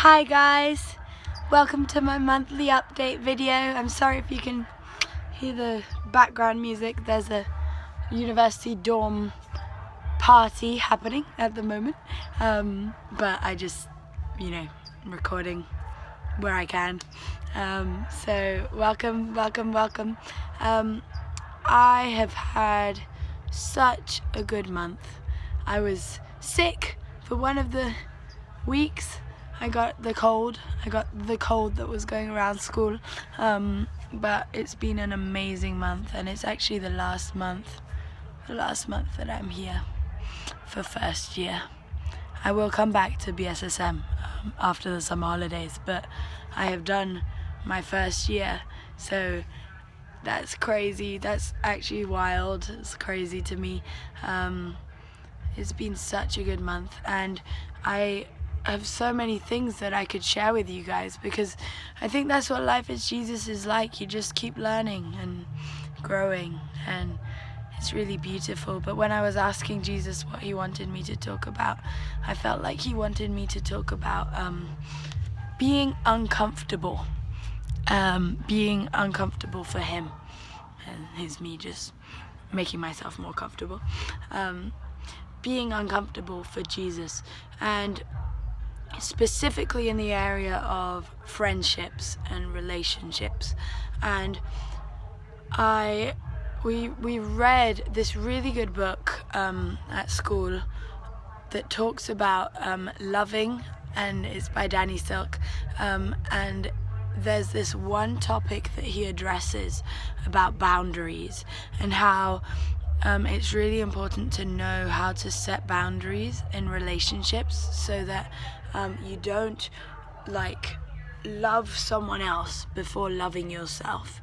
Hi guys, welcome to my monthly update video. I'm sorry if you can hear the background music. There's a university dorm party happening at the moment, but I just, recording where I can. So welcome. I have had such a good month. I was sick for one of the weeks. I got the cold that was going around school, but it's been an amazing month, and it's actually the last month that I'm here for first year. I will come back to BSSM after the summer holidays, but I have done my first year, so that's crazy. That's actually wild. It's crazy to me. It's been such a good month, and I have so many things that I could share with you guys, because I think that's what life as Jesus is like. You just keep learning and growing, and it's really beautiful. But when I was asking Jesus what he wanted me to talk about, I felt like he wanted me to talk about being uncomfortable for him, and here's me just making myself more comfortable. Being uncomfortable for Jesus, and specifically in the area of friendships and relationships. And we read this really good book at school that talks about loving, and it's by Danny Silk, and there's this one topic that he addresses about boundaries, and how it's really important to know how to set boundaries in relationships, so that you don't love someone else before loving yourself,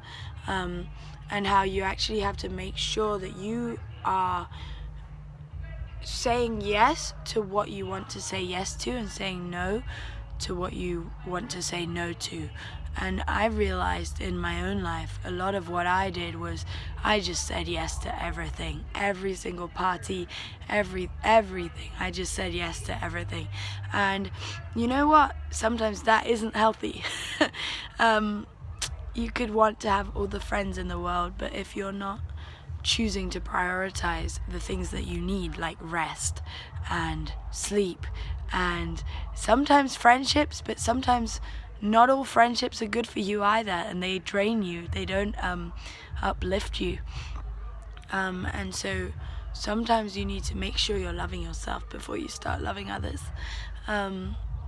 and how you actually have to make sure that you are saying yes to what you want to say yes to, and saying no to what you want to say no to. And I realized in my own life, a lot of what I did was I just said yes to everything, every single party, everything. I just said yes to everything. And you know what? Sometimes that isn't healthy. You could want to have all the friends in the world, but if you're not choosing to prioritize the things that you need, like rest and sleep, and sometimes friendships, but sometimes not all friendships are good for you either, and they drain you. They don't uplift you. And so sometimes you need to make sure you're loving yourself before you start loving others,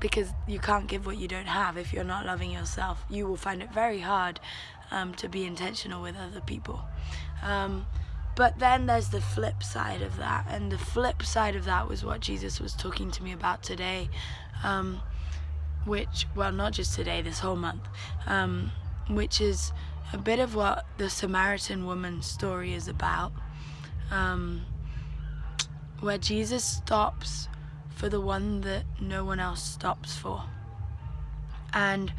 because you can't give what you don't have. If you're not loving yourself, you will find it very hard to be intentional with other people. But then there's the flip side of that, and the flip side of that was what Jesus was talking to me about today, which, well, not just today, this whole month, which is a bit of what the Samaritan woman story is about, where Jesus stops for the one that no one else stops for. And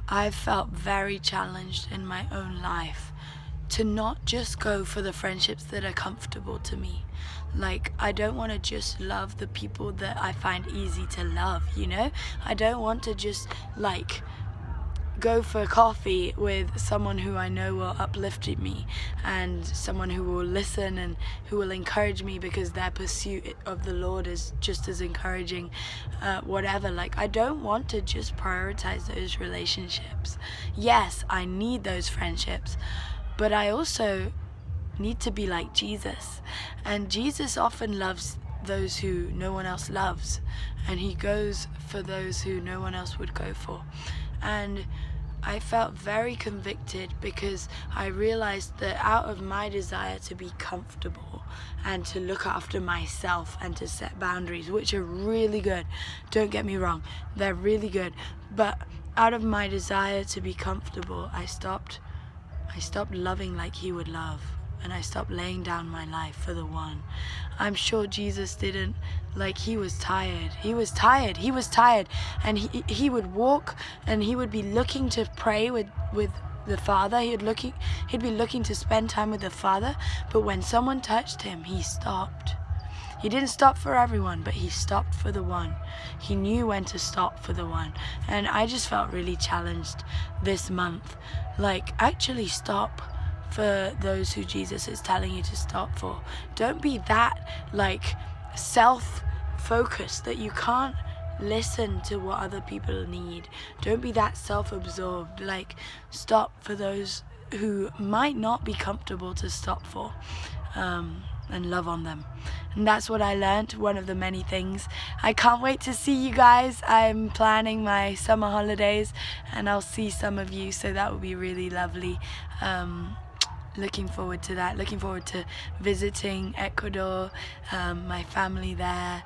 I felt very challenged in my own life to not just go for the friendships that are comfortable to me. Like, I don't want to just love the people that I find easy to love, I don't want to just go for coffee with someone who I know will uplift me, and someone who will listen and who will encourage me, because their pursuit of the Lord is just as encouraging, whatever. I don't want to just prioritize those relationships. Yes, I need those friendships, but I also need to be like Jesus. And Jesus often loves those who no one else loves, and he goes for those who no one else would go for. And I felt very convicted, because I realized that out of my desire to be comfortable and to look after myself and to set boundaries, which are really good, don't get me wrong, they're really good, but out of my desire to be comfortable, I stopped loving like he would love, and I stopped laying down my life for the one. I'm sure Jesus didn't, he was tired, and he would walk, and he would be looking to pray with the Father. He'd be looking to spend time with the Father, but when someone touched him, he stopped. He didn't stop for everyone, but he stopped for the one. He knew when to stop for the one. And I just felt really challenged this month. Like, actually stop for those who Jesus is telling you to stop for. Don't be that, like, self-focused that you can't listen to what other people need. Don't be that self-absorbed. Like, stop for those who might not be comfortable to stop for, and love on them. And that's what I learned, one of the many things. I can't wait to see you guys. I'm planning my summer holidays and I'll see some of you, so that will be really lovely. Looking forward to that. Looking forward to visiting Ecuador, my family there,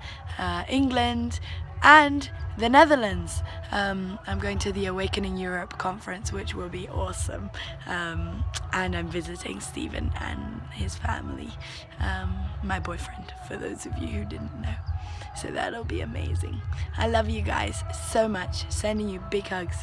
England, and the Netherlands. I'm going to the Awakening Europe conference, which will be awesome. And I'm visiting Stephen and his family, my boyfriend, for those of you who didn't know. So that'll be amazing. I love you guys so much. Sending you big hugs.